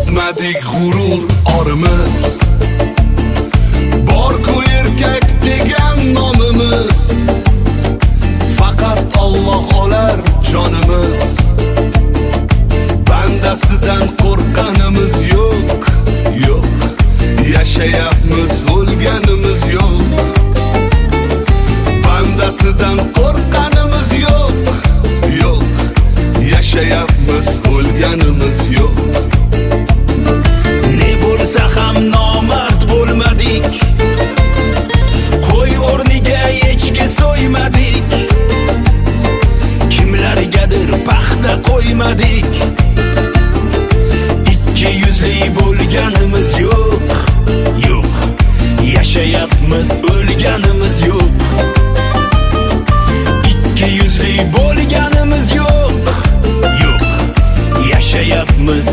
Topmadik g'urur orimiz, bor-ku erkak degan nomimiz. Faqat Alloh olar jonimiz. Bandasidan qo'rqqanimiz yo'q, yo'q. Yashayapmiz, o'lganimiz yo'q. Bandasidan qo'rqqanimiz yo'q, yo'q. Yashayapmiz, o'lganimiz yo'q. Ne bo'lsa ham nomard bo'lmadik, qo'y o'rniga echki so'ymadik, kimlargadir paxta qo'ymadik. Ikki yuzli bo'lganimiz yo'q, yo'q. Yashayapmiz, o'lganimiz yo'q. Ikki yuzli bo'lganimiz yo'q, yo'q. Yashayapmiz,